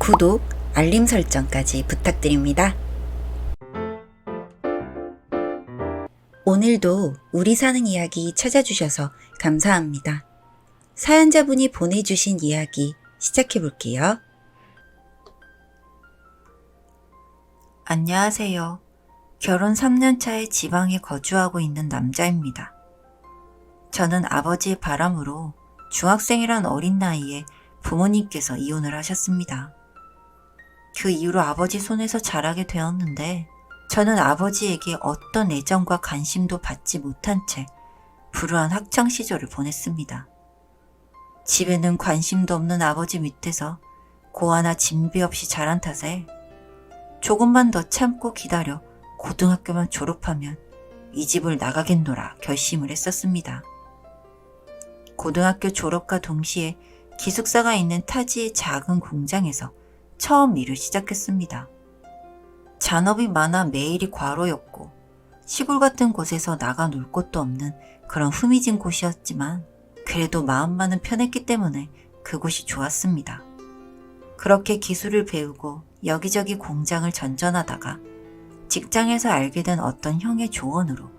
구독, 알림 설정까지 부탁드립니다. 오늘도 우리 사는 이야기 찾아주셔서 감사합니다. 사연자분이 보내주신 이야기 시작해볼게요. 안녕하세요. 결혼 3년 차에 지방에 거주하고 있는 남자입니다. 저는 아버지의 바람으로 중학생이란 어린 나이에 부모님께서 이혼을 하셨습니다. 그 이후로 아버지 손에서 자라게 되었는데 저는 아버지에게 어떤 애정과 관심도 받지 못한 채 불우한 학창 시절을 보냈습니다. 집에는 관심도 없는 아버지 밑에서 고아나 진비 없이 자란 탓에 조금만 더 참고 기다려 고등학교만 졸업하면 이 집을 나가겠노라 결심을 했었습니다. 고등학교 졸업과 동시에 기숙사가 있는 타지의 작은 공장에서 처음 일을 시작했습니다. 잔업이 많아 매일이 과로였고 시골 같은 곳에서 나가 놀 곳도 없는 그런 후미진 곳이었지만 그래도 마음만은 편했기 때문에 그곳이 좋았습니다. 그렇게 기술을 배우고 여기저기 공장을 전전하다가 직장에서 알게 된 어떤 형의 조언으로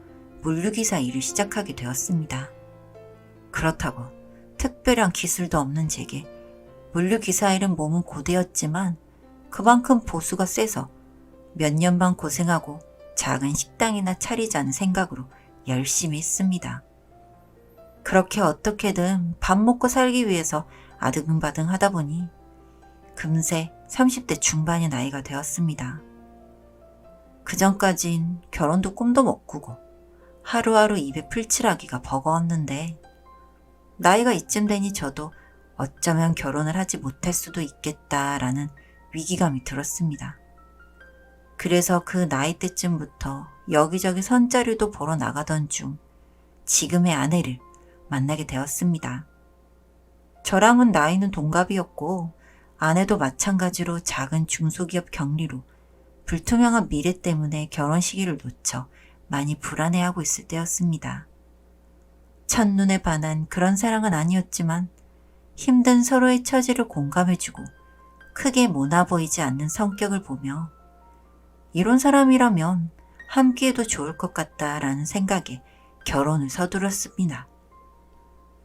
물류기사 일을 시작하게 되었습니다. 그렇다고 특별한 기술도 없는 제게 물류기사 일은 몸은 고되었지만 그만큼 보수가 세서 몇 년만 고생하고 작은 식당이나 차리자는 생각으로 열심히 했습니다. 그렇게 어떻게든 밥 먹고 살기 위해서 아등바등 하다 보니 금세 30대 중반의 나이가 되었습니다. 그전까진 결혼도 꿈도 못 꾸고 하루하루 입에 풀칠하기가 버거웠는데 나이가 이쯤 되니 저도 어쩌면 결혼을 하지 못할 수도 있겠다라는 위기감이 들었습니다. 그래서 그 나이 때쯤부터 여기저기 선자리도 보러 나가던 중 지금의 아내를 만나게 되었습니다. 저랑은 나이는 동갑이었고 아내도 마찬가지로 작은 중소기업 경리로 불투명한 미래 때문에 결혼 시기를 놓쳐 많이 불안해하고 있을 때였습니다. 첫눈에 반한 그런 사랑은 아니었지만 힘든 서로의 처지를 공감해주고 크게 모나 보이지 않는 성격을 보며 이런 사람이라면 함께해도 좋을 것 같다라는 생각에 결혼을 서두렀습니다.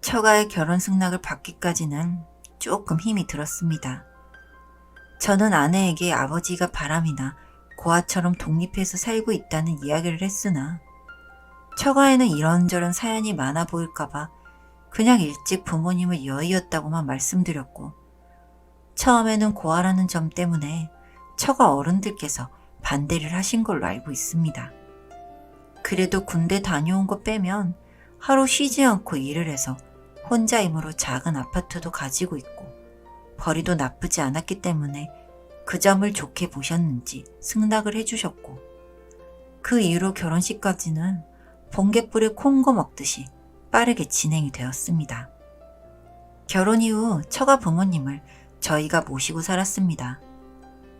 처가의 결혼 승낙을 받기까지는 조금 힘이 들었습니다. 저는 아내에게 아버지가 바람이나 고아처럼 독립해서 살고 있다는 이야기를 했으나 처가에는 이런저런 사연이 많아 보일까봐 그냥 일찍 부모님을 여의었다고만 말씀드렸고 처음에는 고아라는 점 때문에 처가 어른들께서 반대를 하신 걸로 알고 있습니다. 그래도 군대 다녀온 거 빼면 하루 쉬지 않고 일을 해서 혼자 힘으로 작은 아파트도 가지고 있고 벌이도 나쁘지 않았기 때문에 그 점을 좋게 보셨는지 승낙을 해주셨고 그 이후로 결혼식까지는 번갯불에 콩고 먹듯이 빠르게 진행이 되었습니다. 결혼 이후 처가 부모님을 저희가 모시고 살았습니다.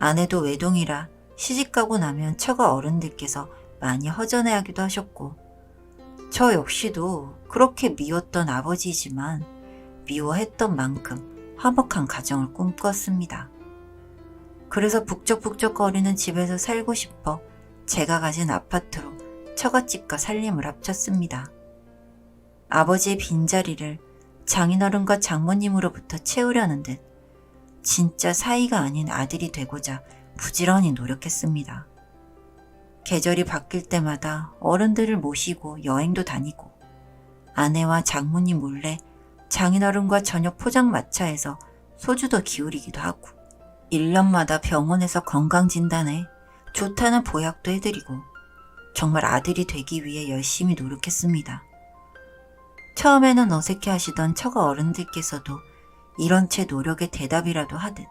아내도 외동이라 시집가고 나면 처가 어른들께서 많이 허전해하기도 하셨고 저 역시도 그렇게 미웠던 아버지이지만 미워했던 만큼 화목한 가정을 꿈꿨습니다. 그래서 북적북적거리는 집에서 살고 싶어 제가 가진 아파트로 처갓집과 살림을 합쳤습니다. 아버지의 빈자리를 장인어른과 장모님으로부터 채우려는 듯 진짜 사이가 아닌 아들이 되고자 부지런히 노력했습니다. 계절이 바뀔 때마다 어른들을 모시고 여행도 다니고 아내와 장모님 몰래 장인어른과 저녁 포장마차에서 소주도 기울이기도 하고 1년마다 병원에서 건강진단에 좋다는 보약도 해드리고 정말 아들이 되기 위해 열심히 노력했습니다. 처음에는 어색해하시던 처가 어른들께서도 이런 제 노력의 대답이라도 하듯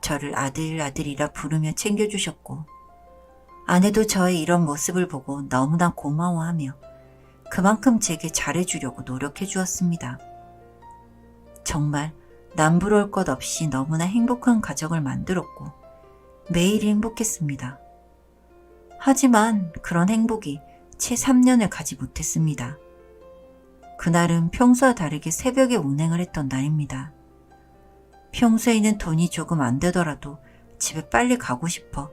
저를 아들이라 부르며 챙겨주셨고 아내도 저의 이런 모습을 보고 너무나 고마워하며 그만큼 제게 잘해주려고 노력해 주었습니다. 정말 남부러울 것 없이 너무나 행복한 가정을 만들었고 매일이 행복했습니다. 하지만 그런 행복이 채 3년을 가지 못했습니다. 그날은 평소와 다르게 새벽에 운행을 했던 날입니다. 평소에는 돈이 조금 안 되더라도 집에 빨리 가고 싶어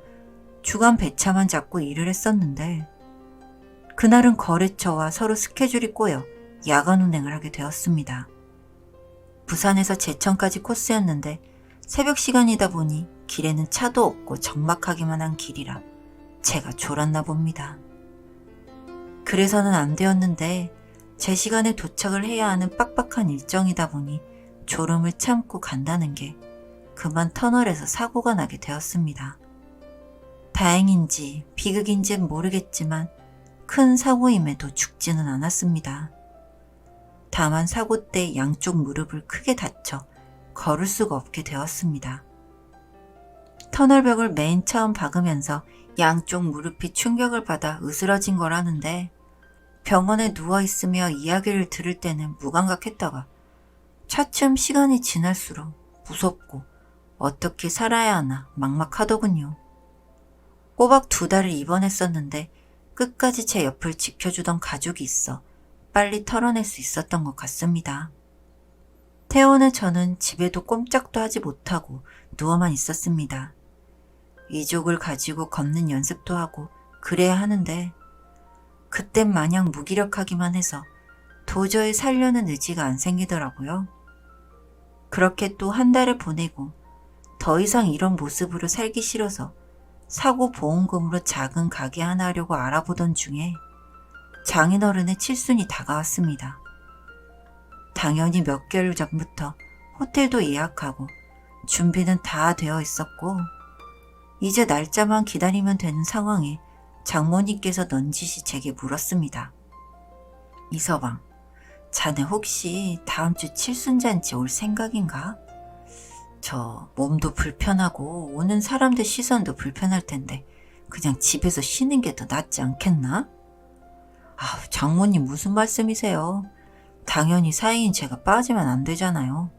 주간 배차만 잡고 일을 했었는데 그날은 거래처와 서로 스케줄이 꼬여 야간 운행을 하게 되었습니다. 부산에서 제천까지 코스였는데 새벽 시간이다 보니 길에는 차도 없고 적막하기만 한 길이라 제가 졸았나 봅니다. 그래서는 안 되었는데 제 시간에 도착을 해야 하는 빡빡한 일정이다 보니 졸음을 참고 간다는 게 그만 터널에서 사고가 나게 되었습니다. 다행인지 비극인지는 모르겠지만 큰 사고임에도 죽지는 않았습니다. 다만 사고 때 양쪽 무릎을 크게 다쳐 걸을 수가 없게 되었습니다. 터널벽을 맨 처음 박으면서 양쪽 무릎이 충격을 받아 으스러진 거라는데 병원에 누워있으며 이야기를 들을 때는 무감각했다가 차츰 시간이 지날수록 무섭고 어떻게 살아야 하나 막막하더군요. 꼬박 2달을 입원했었는데 끝까지 제 옆을 지켜주던 가족이 있어 빨리 털어낼 수 있었던 것 같습니다. 퇴원 후 저는 집에도 꼼짝도 하지 못하고 누워만 있었습니다. 이족을 가지고 걷는 연습도 하고 그래야 하는데 그땐 마냥 무기력하기만 해서 도저히 살려는 의지가 안 생기더라고요. 그렇게 또 1달을 보내고 더 이상 이런 모습으로 살기 싫어서 사고 보험금으로 작은 가게 하나 하려고 알아보던 중에 장인어른의 칠순이 다가왔습니다. 당연히 몇 개월 전부터 호텔도 예약하고 준비는 다 되어 있었고 이제 날짜만 기다리면 되는 상황에 장모님께서 넌지시 제게 물었습니다. 이서방, 자네 혹시 다음 주 칠순잔치 올 생각인가? 저 몸도 불편하고 오는 사람들 시선도 불편할 텐데 그냥 집에서 쉬는 게 더 낫지 않겠나? 아우, 장모님 무슨 말씀이세요? 당연히 사이인 제가 빠지면 안 되잖아요.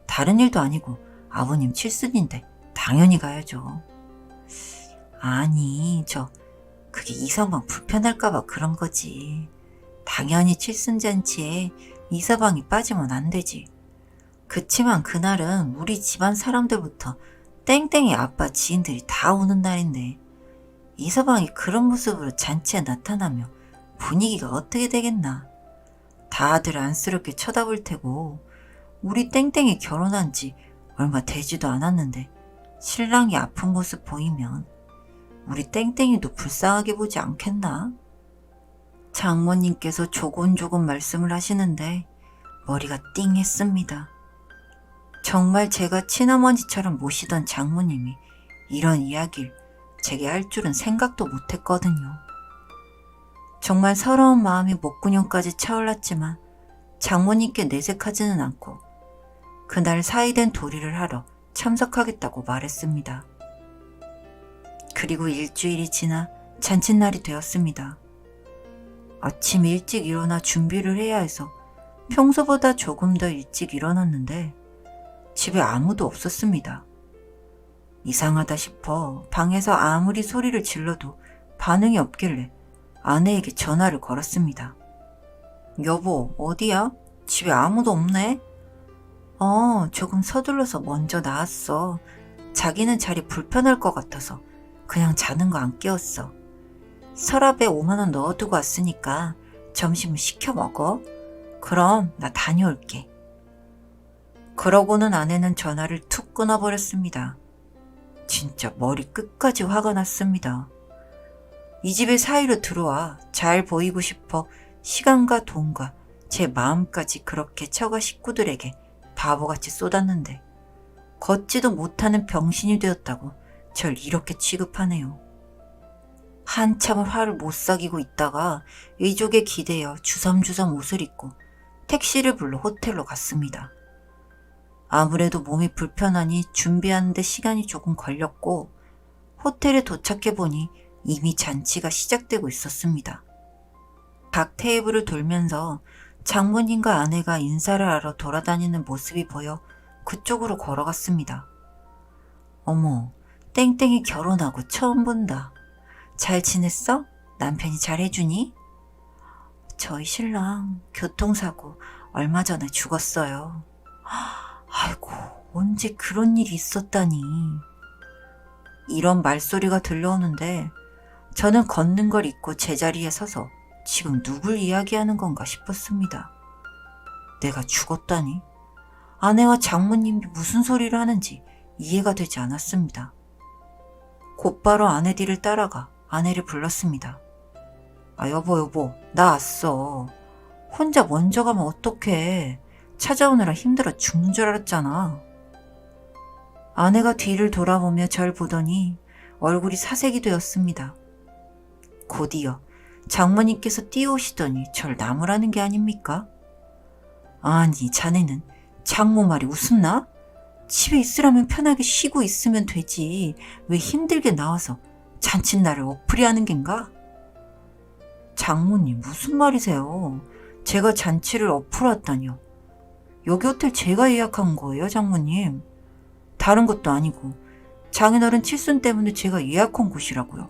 다른 일도 아니고 아버님 칠순인데 당연히 가야죠. 아니, 그게 이서방 불편할까봐 그런 거지. 당연히 칠순잔치에 이서방이 빠지면 안 되지. 그치만 그날은 우리 집안 사람들부터 땡땡이 아빠 지인들이 다 오는 날인데 이서방이 그런 모습으로 잔치에 나타나면 분위기가 어떻게 되겠나. 다들 안쓰럽게 쳐다볼 테고 우리 땡땡이 결혼한 지 얼마 되지도 않았는데 신랑이 아픈 모습 보이면 우리 땡땡이도 불쌍하게 보지 않겠나? 장모님께서 조곤조곤 말씀을 하시는데 머리가 띵했습니다. 정말 제가 친어머니처럼 모시던 장모님이 이런 이야기를 제게 할 줄은 생각도 못했거든요. 정말 서러운 마음이 목구녕까지 차올랐지만 장모님께 내색하지는 않고 그날 사이된 도리를 하러 참석하겠다고 말했습니다. 그리고 일주일이 지나 잔칫날이 되었습니다. 아침 일찍 일어나 준비를 해야 해서 평소보다 조금 더 일찍 일어났는데 집에 아무도 없었습니다. 이상하다 싶어 방에서 아무리 소리를 질러도 반응이 없길래 아내에게 전화를 걸었습니다. 여보, 어디야? 집에 아무도 없네? 조금 서둘러서 먼저 나왔어. 자기는 자리 불편할 것 같아서 그냥 자는 거 안 깨웠어. 서랍에 5만 원 넣어두고 왔으니까 점심은 시켜 먹어. 그럼 나 다녀올게. 그러고는 아내는 전화를 툭 끊어버렸습니다. 진짜 머리 끝까지 화가 났습니다. 이 집에 사위로 들어와 잘 보이고 싶어 시간과 돈과 제 마음까지 그렇게 처가 식구들에게 바보같이 쏟았는데 걷지도 못하는 병신이 되었다고 절 이렇게 취급하네요. 한참을 화를 못 사귀고 있다가 의족에 기대어 주섬주섬 옷을 입고 택시를 불러 호텔로 갔습니다. 아무래도 몸이 불편하니 준비하는데 시간이 조금 걸렸고 호텔에 도착해보니 이미 잔치가 시작되고 있었습니다. 각 테이블을 돌면서 장모님과 아내가 인사를 하러 돌아다니는 모습이 보여 그쪽으로 걸어갔습니다. 어머, 땡땡이 결혼하고 처음 본다. 잘 지냈어? 남편이 잘해주니? 저희 신랑 교통사고 얼마 전에 죽었어요. 아이고, 언제 그런 일이 있었다니. 이런 말소리가 들려오는데 저는 걷는 걸 잊고 제자리에 서서 지금 누굴 이야기하는 건가 싶었습니다. 내가 죽었다니? 아내와 장모님이 무슨 소리를 하는지 이해가 되지 않았습니다. 곧바로 아내 뒤를 따라가 아내를 불렀습니다. 아, 여보, 나 왔어. 혼자 먼저 가면 어떡해. 찾아오느라 힘들어 죽는 줄 알았잖아. 아내가 뒤를 돌아보며 절 보더니 얼굴이 사색이 되었습니다. 곧이어 장모님께서 뛰어오시더니 절 나무라는 게 아닙니까? 아니, 자네는 장모 말이 웃었나? 집에 있으라면 편하게 쉬고 있으면 되지. 왜 힘들게 나와서 잔칫날을 엎으려 하는 겐가? 장모님, 무슨 말이세요? 제가 잔치를 엎으러 왔다뇨. 여기 호텔 제가 예약한 거예요, 장모님. 다른 것도 아니고 장인어른 칠순 때문에 제가 예약한 곳이라고요.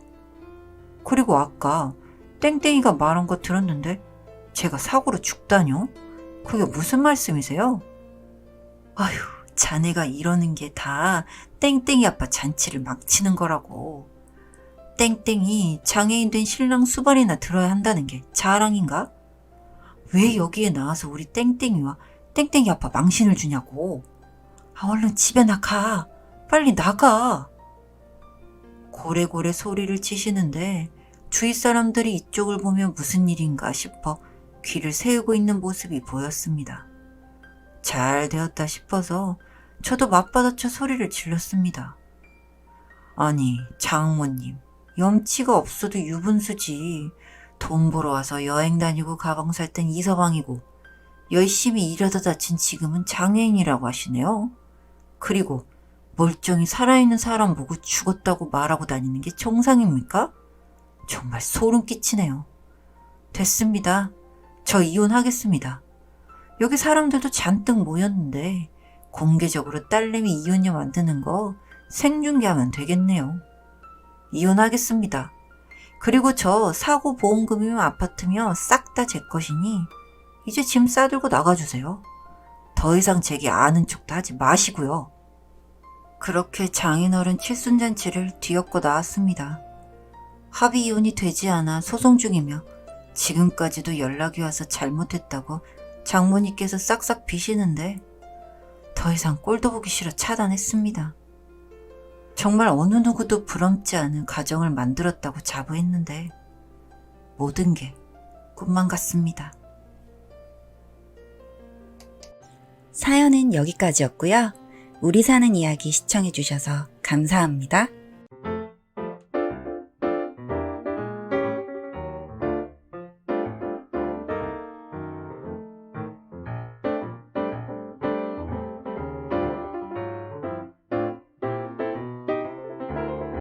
그리고 아까 땡땡이가 말한 거 들었는데 제가 사고로 죽다뇨? 그게 무슨 말씀이세요? 아휴, 자네가 이러는 게 다 땡땡이 아빠 잔치를 망치는 거라고. 땡땡이 장애인 된 신랑 수발이나 들어야 한다는 게 자랑인가? 왜 여기에 나와서 우리 땡땡이와 땡땡이 아빠 망신을 주냐고. 아, 얼른 집에 나가. 빨리 나가. 고래고래 소리를 치시는데 주위 사람들이 이쪽을 보며 무슨 일인가 싶어 귀를 세우고 있는 모습이 보였습니다. 잘 되었다 싶어서 저도 맞받아쳐 소리를 질렀습니다. 아니, 장모님, 염치가 없어도 유분수지. 돈 벌어 와서 여행 다니고 가방 살 땐 이서방이고 열심히 일하다 다친 지금은 장애인이라고 하시네요. 그리고 멀쩡히 살아있는 사람 보고 죽었다고 말하고 다니는 게 정상입니까? 정말 소름 끼치네요. 됐습니다. 저 이혼하겠습니다. 여기 사람들도 잔뜩 모였는데 공개적으로 딸내미 이혼녀 만드는 거 생중계하면 되겠네요. 이혼하겠습니다. 그리고 저 사고 보험금이며 아파트며 싹 다 제 것이니 이제 짐 싸들고 나가주세요. 더 이상 제게 아는 척도 하지 마시고요. 그렇게 장인어른 칠순잔치를 뒤엎고 나왔습니다. 합의 이혼이 되지 않아 소송 중이며 지금까지도 연락이 와서 잘못했다고 장모님께서 싹싹 비시는데 더 이상 꼴도 보기 싫어 차단했습니다. 정말 어느 누구도 부럽지 않은 가정을 만들었다고 자부했는데 모든 게 꿈만 같습니다. 사연은 여기까지였고요. 우리 사는 이야기 시청해주셔서 감사합니다.